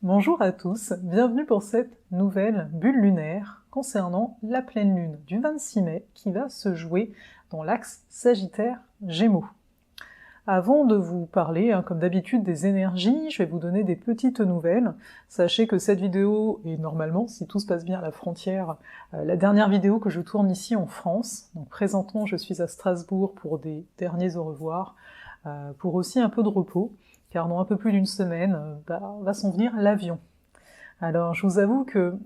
Bonjour à tous, bienvenue pour cette nouvelle bulle lunaire concernant la pleine lune du 26 mai qui va se jouer dans l'axe Sagittaire-Gémeaux. Avant de vous parler, comme d'habitude, des énergies, je vais vous donner des petites nouvelles. Sachez que cette vidéo est normalement, si tout se passe bien à la frontière, la dernière vidéo que je tourne ici en France. Donc présentement, je suis à Strasbourg pour des derniers au revoir, pour aussi un peu de repos, car dans un peu plus d'une semaine, va s'en venir l'avion. Alors je vous avoue que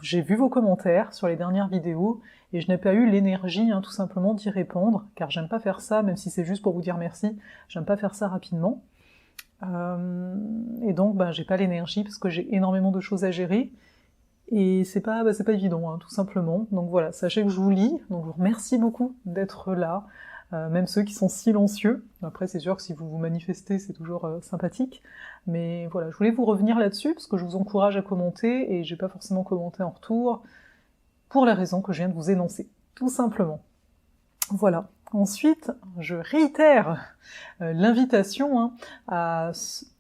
j'ai vu vos commentaires sur les dernières vidéos, et je n'ai pas eu l'énergie tout simplement d'y répondre, car j'aime pas faire ça, même si c'est juste pour vous dire merci, j'aime pas faire ça rapidement. Et donc j'ai pas l'énergie, parce que j'ai énormément de choses à gérer, et c'est pas évident, tout simplement. Donc voilà, sachez que je vous lis, donc je vous remercie beaucoup d'être là, même ceux qui sont silencieux. Après c'est sûr que si vous vous manifestez, c'est toujours sympathique, mais voilà, je voulais vous revenir là-dessus, parce que je vous encourage à commenter, et j'ai pas forcément commenté en retour, pour la raison que je viens de vous énoncer, tout simplement. Voilà. Ensuite, je réitère l'invitation à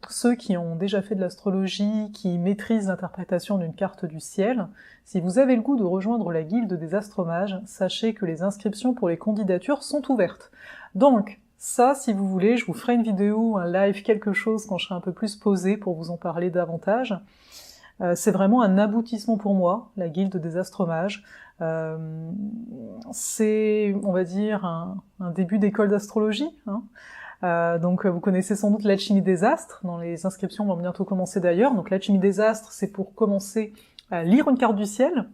ceux qui ont déjà fait de l'astrologie, qui maîtrisent l'interprétation d'une carte du ciel. Si vous avez le goût de rejoindre la guilde des astromages, sachez que les inscriptions pour les candidatures sont ouvertes. Donc, ça, si vous voulez, je vous ferai une vidéo, un live, quelque chose, quand je serai un peu plus posée pour vous en parler davantage. C'est vraiment un aboutissement pour moi, la guilde des astromages. C'est, on va dire, un début d'école d'astrologie. Donc vous connaissez sans doute l'alchimie des astres, dans les inscriptions vont bientôt commencer d'ailleurs. Donc l'alchimie des astres, c'est pour commencer à lire une carte du ciel,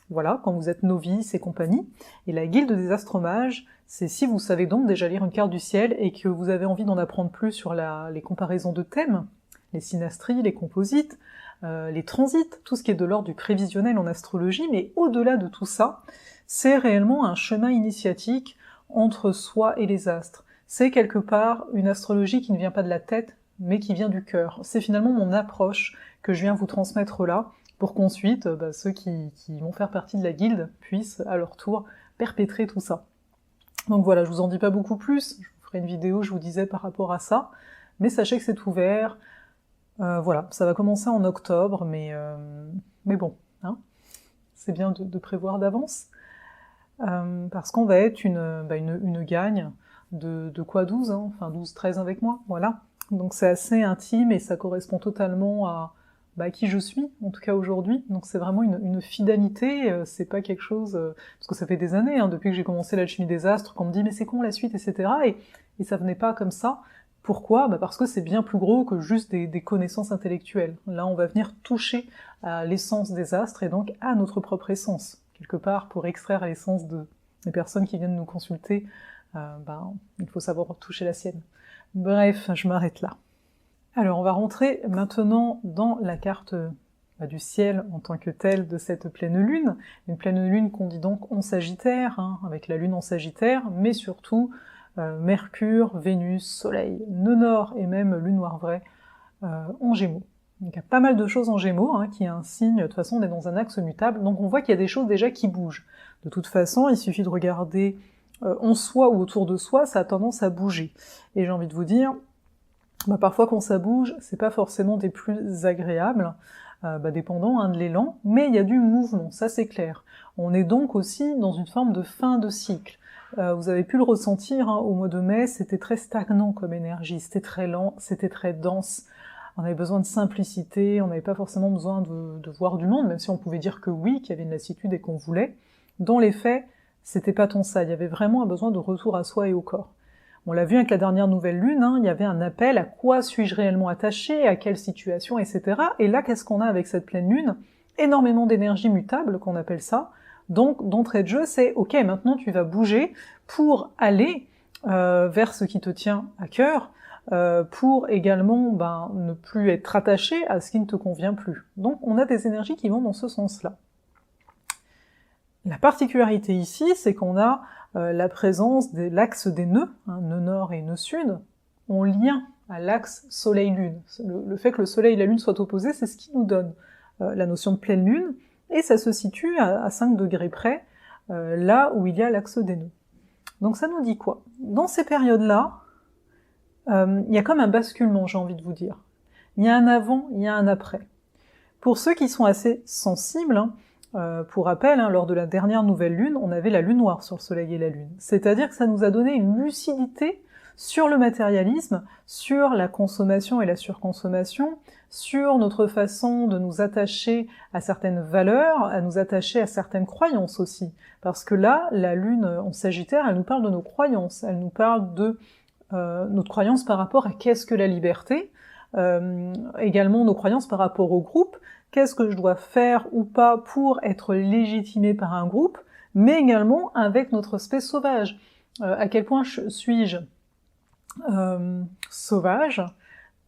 voilà, quand vous êtes novice et compagnie. Et la guilde des astromages, c'est si vous savez donc déjà lire une carte du ciel et que vous avez envie d'en apprendre plus sur les comparaisons de thèmes, les synastries, les composites, les transits, tout ce qui est de l'ordre du prévisionnel en astrologie, mais au-delà de tout ça, c'est réellement un chemin initiatique entre soi et les astres. C'est quelque part une astrologie qui ne vient pas de la tête, mais qui vient du cœur. C'est finalement mon approche que je viens vous transmettre là, pour qu'ensuite, ceux qui vont faire partie de la guilde puissent, à leur tour, perpétrer tout ça. Donc voilà, je vous en dis pas beaucoup plus, je vous ferai une vidéo, je vous disais, par rapport à ça, mais sachez que c'est ouvert. Voilà, ça va commencer en octobre, mais bon, c'est bien de prévoir d'avance, parce qu'on va être une gagne de quoi 12, enfin 12-13 avec moi, voilà. Donc c'est assez intime et ça correspond totalement à qui je suis, en tout cas aujourd'hui. Donc c'est vraiment une fidélité, c'est pas quelque chose... parce que ça fait des années, depuis que j'ai commencé l'alchimie des astres, qu'on me dit « mais c'est con la suite », etc. Et ça venait pas comme ça. Pourquoi ? Parce que c'est bien plus gros que juste des connaissances intellectuelles. Là, on va venir toucher à l'essence des astres et donc à notre propre essence. Quelque part, pour extraire l'essence des personnes qui viennent nous consulter, il faut savoir toucher la sienne. Bref, je m'arrête là. Alors, on va rentrer maintenant dans la carte du ciel en tant que telle de cette pleine lune. Une pleine lune qu'on dit donc en Sagittaire, avec la lune en Sagittaire, mais surtout Mercure, Vénus, Soleil, nœud nord et même lune noire vraie en Gémeaux. Donc il y a pas mal de choses en Gémeaux, qui est un signe, de toute façon on est dans un axe mutable, donc on voit qu'il y a des choses déjà qui bougent. De toute façon, il suffit de regarder en soi ou autour de soi, ça a tendance à bouger. Et j'ai envie de vous dire, parfois quand ça bouge, c'est pas forcément des plus agréables, dépendant de l'élan, mais il y a du mouvement, ça c'est clair. On est donc aussi dans une forme de fin de cycle. Vous avez pu le ressentir, au mois de mai, c'était très stagnant comme énergie, c'était très lent, c'était très dense, on avait besoin de simplicité, on n'avait pas forcément besoin de voir du monde, même si on pouvait dire que oui, qu'il y avait une lassitude et qu'on voulait. Dans les faits, c'était pas tant ça, il y avait vraiment un besoin de retour à soi et au corps. On l'a vu avec la dernière nouvelle lune, il y avait un appel à quoi suis-je réellement attaché, à quelle situation, etc. Et là, qu'est-ce qu'on a avec cette pleine lune ? Énormément d'énergie mutable, qu'on appelle ça. Donc, d'entrée de jeu, c'est « ok, maintenant tu vas bouger pour aller vers ce qui te tient à cœur, pour également ne plus être attaché à ce qui ne te convient plus. » Donc, on a des énergies qui vont dans ce sens-là. La particularité ici, c'est qu'on a la présence de l'axe des nœuds, nœud nord et nœud sud, en lien à l'axe soleil-lune. Le fait que le soleil et la lune soient opposés, c'est ce qui nous donne la notion de pleine lune, et ça se situe à 5 degrés près, là où il y a l'axe des nœuds. Donc ça nous dit quoi ? Dans ces périodes-là, il y a comme un basculement, j'ai envie de vous dire. Il y a un avant, il y a un après. Pour ceux qui sont assez sensibles, pour rappel, lors de la dernière nouvelle lune, on avait la lune noire sur le soleil et la lune. C'est-à-dire que ça nous a donné une lucidité sur le matérialisme, sur la consommation et la surconsommation, sur notre façon de nous attacher à certaines valeurs, à nous attacher à certaines croyances aussi. Parce que là, la lune en Sagittaire, elle nous parle de nos croyances, elle nous parle de notre croyance par rapport à qu'est-ce que la liberté, également nos croyances par rapport au groupe, qu'est-ce que je dois faire ou pas pour être légitimé par un groupe, mais également avec notre aspect sauvage. À quel point suis-je sauvage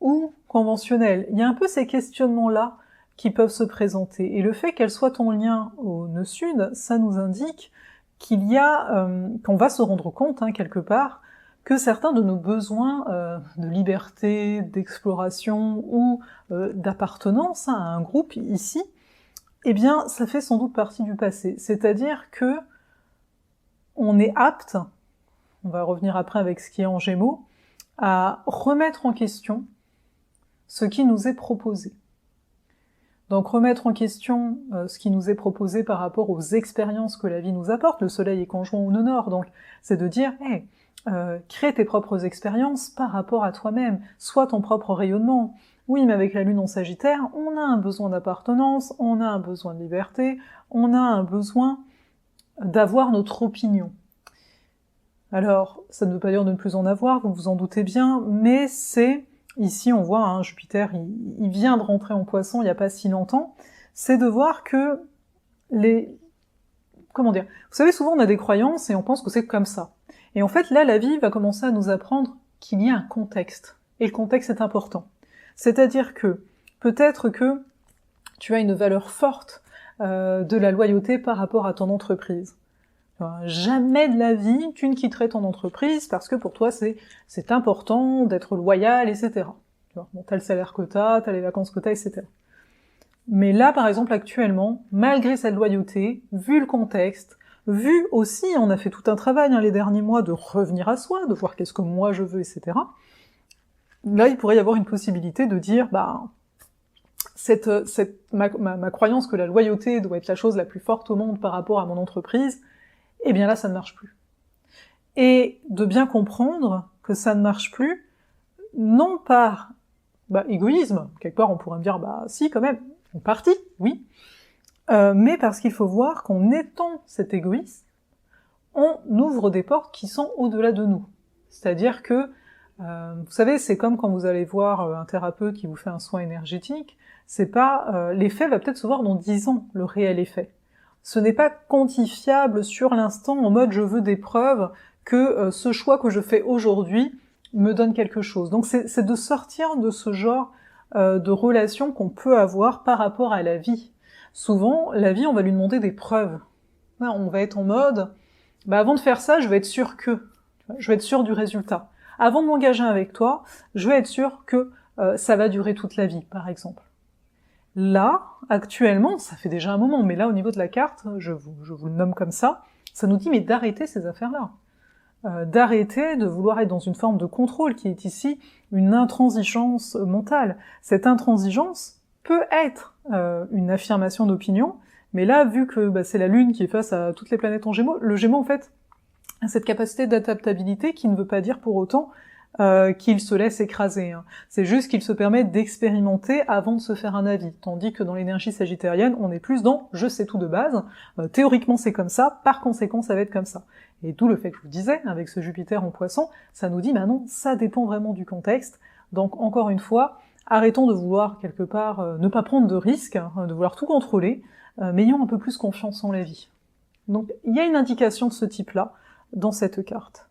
ou conventionnel? Il y a un peu ces questionnements-là qui peuvent se présenter. Et le fait qu'elle soit en lien au nœud sud, ça nous indique qu'il y a, qu'on va se rendre compte, quelque part, que certains de nos besoins de liberté, d'exploration ou d'appartenance à un groupe ici, eh bien, ça fait sans doute partie du passé. C'est-à-dire que on est apte, on va revenir après avec ce qui est en Gémeaux, à remettre en question ce qui nous est proposé. Donc remettre en question ce qui nous est proposé par rapport aux expériences que la vie nous apporte. Le soleil est conjoint au nœud nord, donc c'est de dire hey, crée tes propres expériences par rapport à toi-même, sois ton propre rayonnement. Oui, mais avec la lune en Sagittaire, on a un besoin d'appartenance, on a un besoin de liberté, on a un besoin d'avoir notre opinion. Alors, ça ne veut pas dire de ne plus en avoir, vous vous en doutez bien, mais c'est, ici on voit, Jupiter, il vient de rentrer en Poisson il n'y a pas si longtemps, c'est de voir que comment dire, vous savez, souvent on a des croyances et on pense que c'est comme ça. Et en fait, là, la vie va commencer à nous apprendre qu'il y a un contexte, et le contexte est important. C'est-à-dire que, peut-être que tu as une valeur forte de la loyauté par rapport à ton entreprise. Jamais de la vie, tu ne quitterais ton entreprise parce que pour toi, c'est important d'être loyal, etc. Tu vois, bon, t'as le salaire que t'as les vacances que t'as, etc. Mais là, par exemple, actuellement, malgré cette loyauté, vu le contexte, vu aussi, on a fait tout un travail les derniers mois de revenir à soi, de voir qu'est-ce que moi je veux, etc. Là, il pourrait y avoir une possibilité de dire, ma croyance que la loyauté doit être la chose la plus forte au monde par rapport à mon entreprise, eh bien là, ça ne marche plus. Et de bien comprendre que ça ne marche plus, non par égoïsme, quelque part on pourrait me dire, si quand même, une partie, oui, mais parce qu'il faut voir qu'en étant cet égoïsme, on ouvre des portes qui sont au-delà de nous. C'est-à-dire que, vous savez, c'est comme quand vous allez voir un thérapeute qui vous fait un soin énergétique, c'est pas, l'effet va peut-être se voir dans 10 ans, le réel effet. Ce n'est pas quantifiable sur l'instant en mode je veux des preuves que ce choix que je fais aujourd'hui me donne quelque chose. Donc c'est de sortir de ce genre de relation qu'on peut avoir par rapport à la vie. Souvent, la vie, on va lui demander des preuves. On va être en mode, avant de faire ça, je vais être sûr que, je vais être sûr du résultat. Avant de m'engager avec toi, je vais être sûr que ça va durer toute la vie, par exemple. Là, actuellement, ça fait déjà un moment, mais là, au niveau de la carte, je vous le nomme comme ça nous dit, mais d'arrêter ces affaires-là. D'arrêter de vouloir être dans une forme de contrôle, qui est ici une intransigeance mentale. Cette intransigeance peut être une affirmation d'opinion, mais là, vu que c'est la Lune qui est face à toutes les planètes en Gémeaux, le Gémeaux, en fait, a cette capacité d'adaptabilité qui ne veut pas dire pour autant qu'il se laisse écraser. C'est juste qu'il se permet d'expérimenter avant de se faire un avis. Tandis que dans l'énergie sagittarienne, on est plus dans « je sais tout de base », théoriquement c'est comme ça, par conséquent ça va être comme ça. Et d'où le fait que je vous disais, avec ce Jupiter en Poisson, ça nous dit « non, ça dépend vraiment du contexte ». Donc encore une fois, arrêtons de vouloir quelque part ne pas prendre de risques, de vouloir tout contrôler, mais ayons un peu plus confiance en la vie. Donc il y a une indication de ce type-là dans cette carte.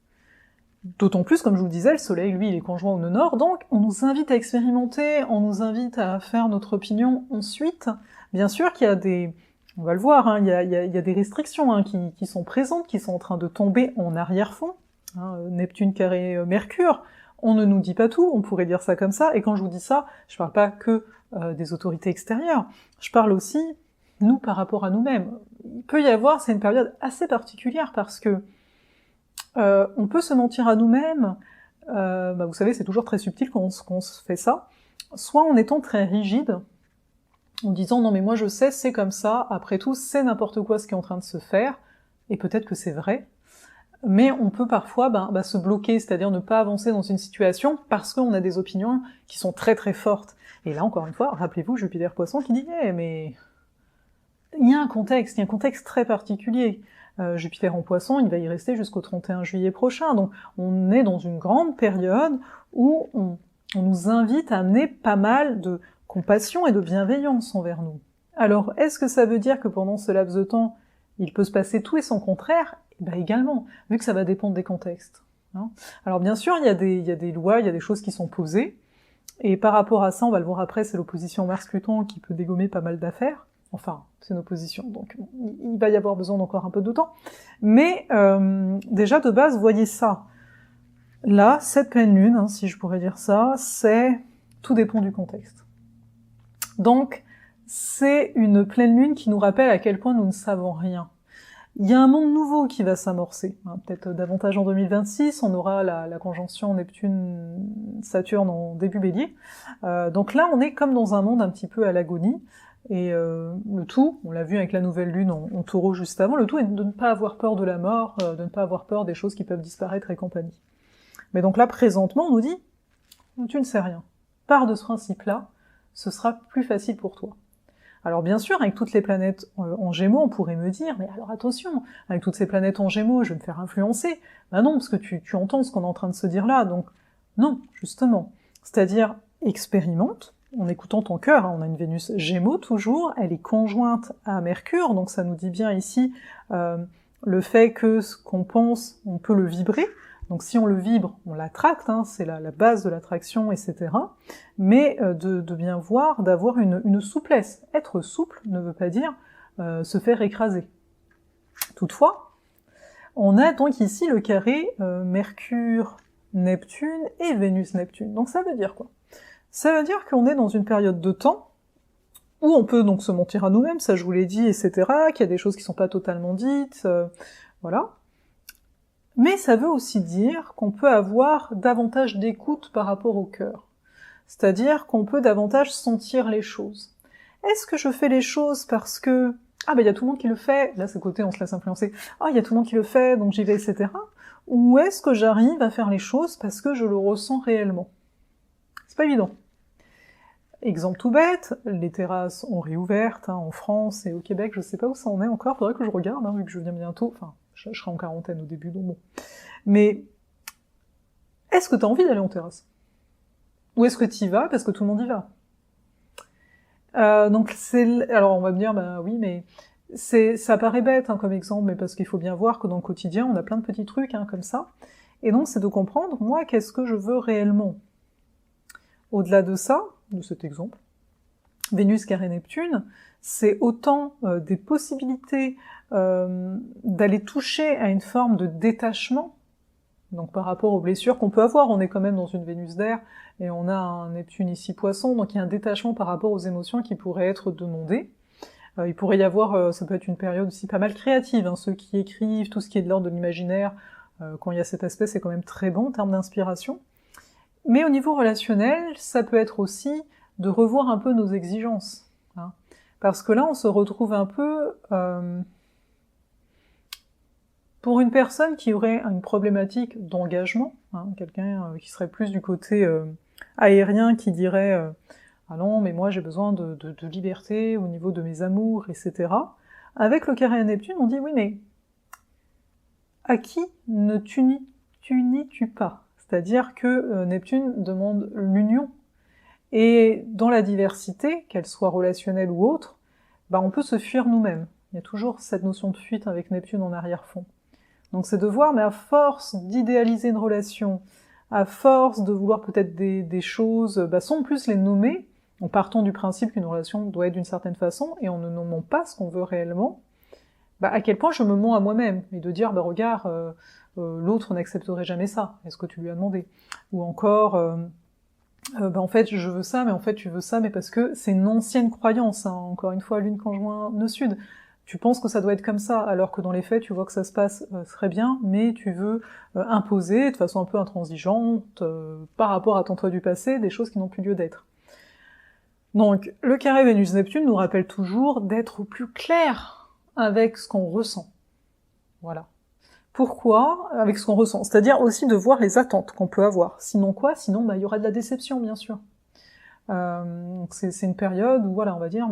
D'autant plus, comme je vous le disais, le soleil, lui, il est conjoint au nœud nord, donc on nous invite à expérimenter, on nous invite à faire notre opinion ensuite. Bien sûr qu'il y a des... on va le voir, il y a des restrictions qui sont présentes, qui sont en train de tomber en arrière-fond. Neptune carré Mercure, on ne nous dit pas tout, on pourrait dire ça comme ça, et quand je vous dis ça, je parle pas que des autorités extérieures, je parle aussi, nous, par rapport à nous-mêmes. Il peut y avoir, c'est une période assez particulière, parce que on peut se mentir à nous-mêmes, vous savez, c'est toujours très subtil quand on se fait ça, soit en étant très rigide, en disant non mais moi je sais, c'est comme ça, après tout c'est n'importe quoi ce qui est en train de se faire, et peut-être que c'est vrai, mais on peut parfois se bloquer, c'est-à-dire ne pas avancer dans une situation parce qu'on a des opinions qui sont très très fortes. Et là encore une fois, rappelez-vous Jupiter Poisson qui dit mais il y a un contexte très particulier. Jupiter en Poisson, il va y rester jusqu'au 31 juillet prochain, donc on est dans une grande période où on nous invite à amener pas mal de compassion et de bienveillance envers nous. Alors, est-ce que ça veut dire que pendant ce laps de temps, il peut se passer tout et son contraire? Également, vu que ça va dépendre des contextes. Hein. Alors bien sûr, il y a des lois, il y a des choses qui sont posées, et par rapport à ça, on va le voir après, c'est l'opposition Mars-Pluton qui peut dégommer pas mal d'affaires. Enfin, c'est une opposition, donc il va y avoir besoin d'encore un peu de temps. Mais déjà, de base, voyez ça. Là, cette pleine lune, si je pourrais dire ça, c'est... Tout dépend du contexte. Donc, c'est une pleine lune qui nous rappelle à quel point nous ne savons rien. Il y a un monde nouveau qui va s'amorcer, peut-être davantage en 2026, on aura la conjonction Neptune-Saturne en début Bélier. Donc là, on est comme dans un monde un petit peu à l'agonie, et le tout, on l'a vu avec la nouvelle lune en Taureau juste avant, le tout est de ne pas avoir peur de la mort, de ne pas avoir peur des choses qui peuvent disparaître et compagnie. Mais donc là, présentement, on nous dit, tu ne sais rien. Pars de ce principe-là, ce sera plus facile pour toi. Alors bien sûr, avec toutes les planètes en Gémeaux, on pourrait me dire, mais alors attention, avec toutes ces planètes en Gémeaux, je vais me faire influencer. Ben non, parce que tu entends ce qu'on est en train de se dire là, donc non, justement. C'est-à-dire, expérimente, en écoutant ton cœur, on a une Vénus Gémeaux toujours, elle est conjointe à Mercure, donc ça nous dit bien ici le fait que ce qu'on pense, on peut le vibrer, donc si on le vibre, on l'attracte, c'est la base de l'attraction, etc. Mais de bien voir, d'avoir une souplesse. Être souple ne veut pas dire se faire écraser. Toutefois, on a donc ici le carré Mercure-Neptune et Vénus-Neptune. Donc ça veut dire quoi? Ça veut dire qu'on est dans une période de temps où on peut donc se mentir à nous-mêmes, ça je vous l'ai dit, etc., qu'il y a des choses qui sont pas totalement dites, voilà. Mais ça veut aussi dire qu'on peut avoir davantage d'écoute par rapport au cœur. C'est-à-dire qu'on peut davantage sentir les choses. Est-ce que je fais les choses parce que il y a tout le monde qui le fait, là c'est le côté on se laisse influencer, il y a tout le monde qui le fait, donc j'y vais, etc. Ou est-ce que j'arrive à faire les choses parce que je le ressens réellement? C'est pas évident. Exemple tout bête, les terrasses ont réouvertes, en France et au Québec, je sais pas où ça en est encore, faudrait que je regarde, vu que je viens bientôt, enfin, je serai en quarantaine au début, donc bon. Mais, est-ce que t'as envie d'aller en terrasse? Ou est-ce que t'y vas parce que tout le monde y va? Donc alors on va me dire, oui, mais ça paraît bête comme exemple, mais parce qu'il faut bien voir que dans le quotidien, on a plein de petits trucs comme ça. Et donc c'est de comprendre, moi, qu'est-ce que je veux réellement? Au-delà de ça, de cet exemple, Vénus carré Neptune, c'est autant des possibilités d'aller toucher à une forme de détachement, donc par rapport aux blessures qu'on peut avoir, on est quand même dans une Vénus d'air, et on a un Neptune ici Poisson, donc il y a un détachement par rapport aux émotions qui pourraient être demandées. Il pourrait y avoir, ça peut être une période aussi pas mal créative, ceux qui écrivent, tout ce qui est de l'ordre de l'imaginaire, quand il y a cet aspect, c'est quand même très bon en termes d'inspiration. Mais au niveau relationnel, ça peut être aussi de revoir un peu nos exigences. Parce que là, on se retrouve un peu... pour une personne qui aurait une problématique d'engagement, quelqu'un qui serait plus du côté aérien, qui dirait ah non, mais moi j'ai besoin de liberté au niveau de mes amours, etc. Avec le carré à Neptune, on dit oui, mais à qui ne t'unis-tu pas? C'est-à-dire que Neptune demande l'union. Et dans la diversité, qu'elle soit relationnelle ou autre, on peut se fuir nous-mêmes. Il y a toujours cette notion de fuite avec Neptune en arrière-fond. Donc c'est de voir, mais à force d'idéaliser une relation, à force de vouloir peut-être des choses, sans plus les nommer, en partant du principe qu'une relation doit être d'une certaine façon, et en ne nommant pas ce qu'on veut réellement, à quel point je me mens à moi-même, et de dire, regarde, l'autre n'accepterait jamais ça, est-ce que tu lui as demandé? Ou encore, en fait, je veux ça, mais en fait, tu veux ça, mais parce que c'est une ancienne croyance, encore une fois, lune conjoint nœud sud. Tu penses que ça doit être comme ça, alors que dans les faits, tu vois que ça se passe très bien, mais tu veux imposer, de façon un peu intransigeante, par rapport à ton toi du passé, des choses qui n'ont plus lieu d'être. Donc, le carré Vénus-Neptune nous rappelle toujours d'être au plus clair avec ce qu'on ressent. Voilà. Pourquoi? Avec ce qu'on ressent. C'est-à-dire aussi de voir les attentes qu'on peut avoir. Sinon quoi? Sinon, il y aura de la déception, bien sûr. C'est une période où, voilà, on va dire,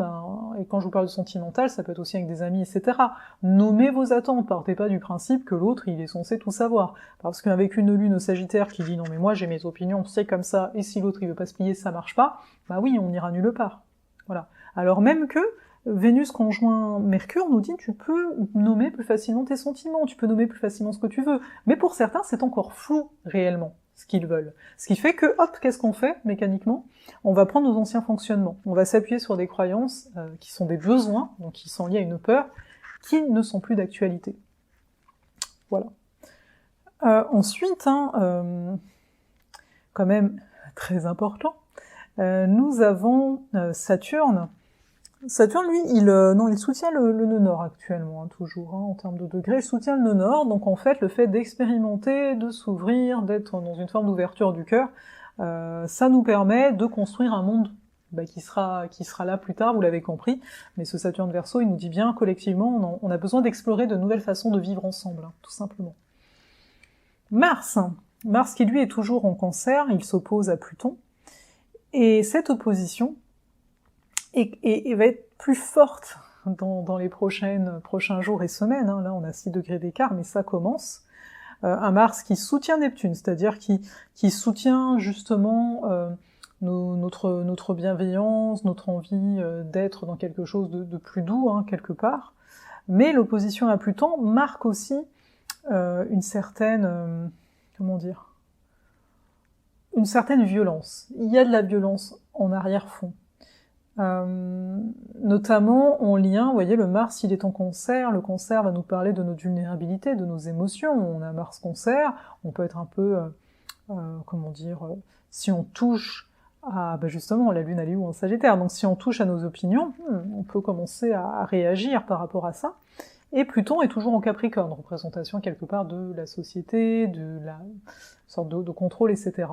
et quand je vous parle de sentimental, ça peut être aussi avec des amis, etc. Nommez vos attentes, partez pas du principe que l'autre, il est censé tout savoir. Parce qu'avec une lune au Sagittaire qui dit, non mais moi j'ai mes opinions, c'est comme ça, et si l'autre il veut pas se plier, ça marche pas, oui, on ira nulle part. Voilà. Alors même que, Vénus conjoint Mercure nous dit tu peux nommer plus facilement tes sentiments, tu peux nommer plus facilement ce que tu veux, mais pour certains c'est encore flou réellement ce qu'ils veulent. Ce qui fait que, hop, qu'est-ce qu'on fait mécaniquement? On va prendre nos anciens fonctionnements, on va s'appuyer sur des croyances qui sont des besoins, donc qui sont liés à une peur, qui ne sont plus d'actualité. Voilà. Ensuite, quand même très important, nous avons Saturne. Saturne, lui, il soutient le nœud nord actuellement, toujours, en termes de degrés, il soutient le nœud nord, donc en fait, le fait d'expérimenter, de s'ouvrir, d'être dans une forme d'ouverture du cœur, ça nous permet de construire un monde qui sera là plus tard, vous l'avez compris, mais ce Saturne Verseau, il nous dit bien, collectivement, on a besoin d'explorer de nouvelles façons de vivre ensemble, tout simplement. Mars qui lui est toujours en Cancer, il s'oppose à Pluton, et cette opposition, et va être plus forte dans les prochains jours et semaines. Là, on a 6 degrés d'écart, mais ça commence. Un Mars qui soutient Neptune, c'est-à-dire qui soutient justement notre bienveillance, notre envie d'être dans quelque chose de plus doux, quelque part. Mais l'opposition à Pluton marque aussi une certaine... une certaine violence. Il y a de la violence en arrière-fond. Notamment en lien, vous voyez, le Mars, il est en Cancer, le Cancer va nous parler de notre vulnérabilité, de nos émotions, on a Mars Cancer, on peut être un peu, si on touche à, justement, la Lune, elle est où en Sagittaire, donc si on touche à nos opinions, on peut commencer à réagir par rapport à ça, et Pluton est toujours en Capricorne, représentation quelque part de la société, de la sorte de contrôle, etc.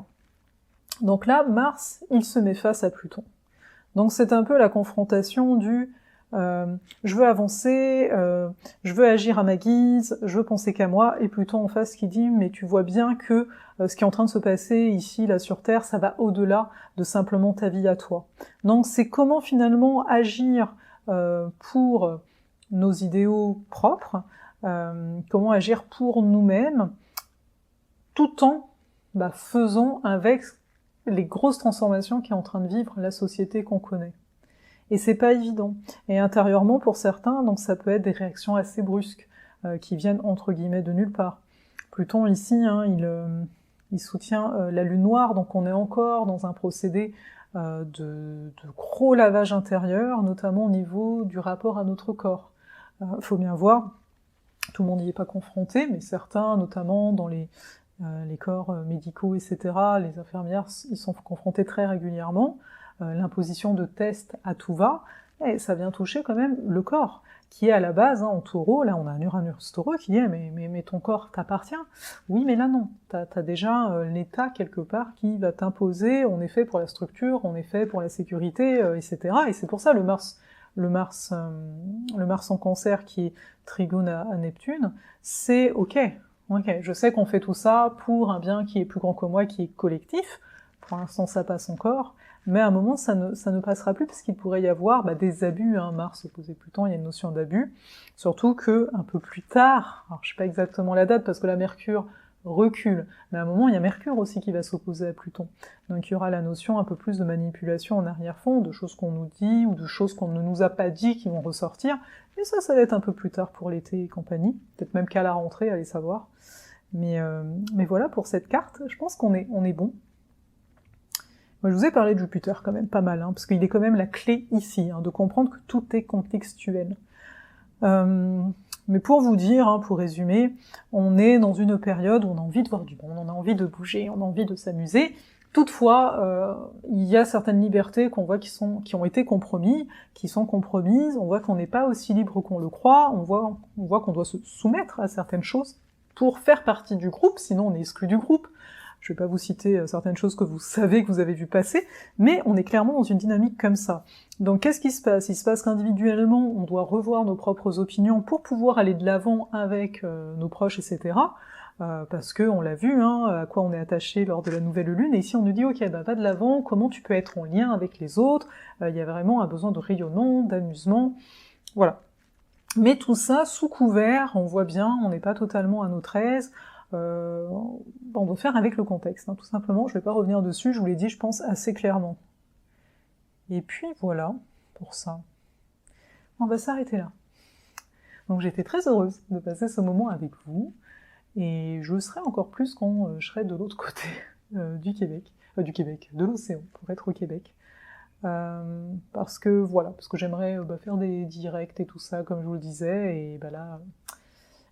Donc là, Mars, il se met face à Pluton. Donc c'est un peu la confrontation du je veux avancer, je veux agir à ma guise, je veux penser qu'à moi, et Pluton en face qui dit mais tu vois bien que ce qui est en train de se passer ici, là sur Terre, ça va au-delà de simplement ta vie à toi. Donc c'est comment finalement agir pour nos idéaux propres, comment agir pour nous-mêmes, tout en faisant avec les grosses transformations qu'est en train de vivre la société qu'on connaît. Et c'est pas évident. Et intérieurement, pour certains, donc ça peut être des réactions assez brusques, qui viennent entre guillemets de nulle part. Pluton ici, il soutient la lune noire, donc on est encore dans un procédé de gros lavage intérieur, notamment au niveau du rapport à notre corps. Faut bien voir, tout le monde n'y est pas confronté, mais certains, notamment dans les corps médicaux, etc., les infirmières, ils sont confrontés très régulièrement, l'imposition de tests à tout va, et ça vient toucher quand même le corps, qui est à la base, en taureau, là on a un Uranus taureau qui dit mais ton corps t'appartient. Oui, mais là non, t'as déjà l'état quelque part qui va t'imposer, on est fait pour la structure, on est fait pour la sécurité, etc., et c'est pour ça le Mars en Cancer qui est trigone à Neptune, c'est ok, je sais qu'on fait tout ça pour un bien qui est plus grand que moi, qui est collectif, pour l'instant ça passe encore, mais à un moment ça ne passera plus parce qu'il pourrait y avoir des abus, Mars opposé Pluton, il y a une notion d'abus, surtout que un peu plus tard, alors je sais pas exactement la date parce que la Mercure recule, mais à un moment il y a Mercure aussi qui va s'opposer à Pluton, donc il y aura la notion un peu plus de manipulation en arrière-fond, de choses qu'on nous dit ou de choses qu'on ne nous a pas dit qui vont ressortir, et ça va être un peu plus tard pour l'été et compagnie, peut-être même qu'à la rentrée, allez savoir. Mais voilà, pour cette carte, je pense qu'on est bon. Moi, je vous ai parlé de Jupiter quand même pas mal, parce qu'il est quand même la clé ici, de comprendre que tout est contextuel. Mais pour vous dire, pour résumer, on est dans une période où on a envie de voir du monde, on a envie de bouger, on a envie de s'amuser. Toutefois, il y a certaines libertés qu'on voit qui ont été compromises, qui sont compromises, on voit qu'on n'est pas aussi libre qu'on le croit, on voit qu'on doit se soumettre à certaines choses pour faire partie du groupe, sinon on est exclu du groupe. Je vais pas vous citer certaines choses que vous savez, que vous avez vu passer, mais on est clairement dans une dynamique comme ça. Donc qu'est-ce qui se passe? Il se passe qu'individuellement, on doit revoir nos propres opinions pour pouvoir aller de l'avant avec nos proches, etc. Parce que on l'a vu, hein, à quoi on est attaché lors de la nouvelle lune, et ici on nous dit ok, bah va de l'avant, comment tu peux être en lien avec les autres, il y a vraiment un besoin de rayonnement, d'amusement, voilà. Mais tout ça sous couvert, on voit bien, on n'est pas totalement à notre aise, on doit faire avec le contexte, hein, tout simplement, je vais pas revenir dessus, je vous l'ai dit, je pense, assez clairement. Et puis voilà, pour ça. On va s'arrêter là. Donc j'étais très heureuse de passer ce moment avec vous, et je le serai encore plus quand je serai de l'autre côté du Québec, de l'océan, pour être au Québec. Parce que voilà, parce que j'aimerais faire des directs et tout ça, comme je vous le disais, et là,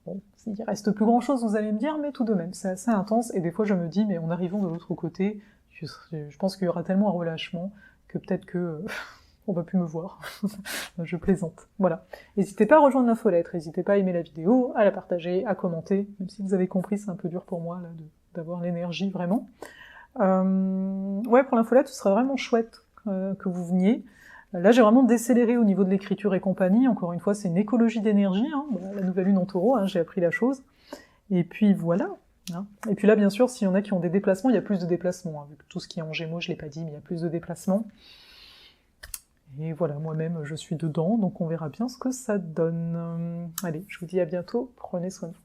bon, il reste plus grand chose, vous allez me dire, mais tout de même, c'est assez intense, et des fois je me dis, mais en arrivant de l'autre côté, je pense qu'il y aura tellement un relâchement, que peut-être que on va plus me voir. Je plaisante. Voilà. N'hésitez pas à rejoindre l'infolettre, n'hésitez pas à aimer la vidéo, à la partager, à commenter, même si vous avez compris, c'est un peu dur pour moi, là, d'avoir l'énergie, vraiment. Ouais, pour l'infolettre, ce serait vraiment chouette que vous veniez. Là, j'ai vraiment décéléré au niveau de l'écriture et compagnie. Encore une fois, c'est une écologie d'énergie, hein. La nouvelle lune en taureau, hein, j'ai appris la chose. Et puis voilà. Hein. Et puis là, bien sûr, s'il y en a qui ont des déplacements, il y a plus de déplacements. Hein. Vu que tout ce qui est en Gémeaux, je l'ai pas dit, mais il y a plus de déplacements. Et voilà, moi-même, je suis dedans, donc on verra bien ce que ça donne. Allez, je vous dis à bientôt, prenez soin de vous.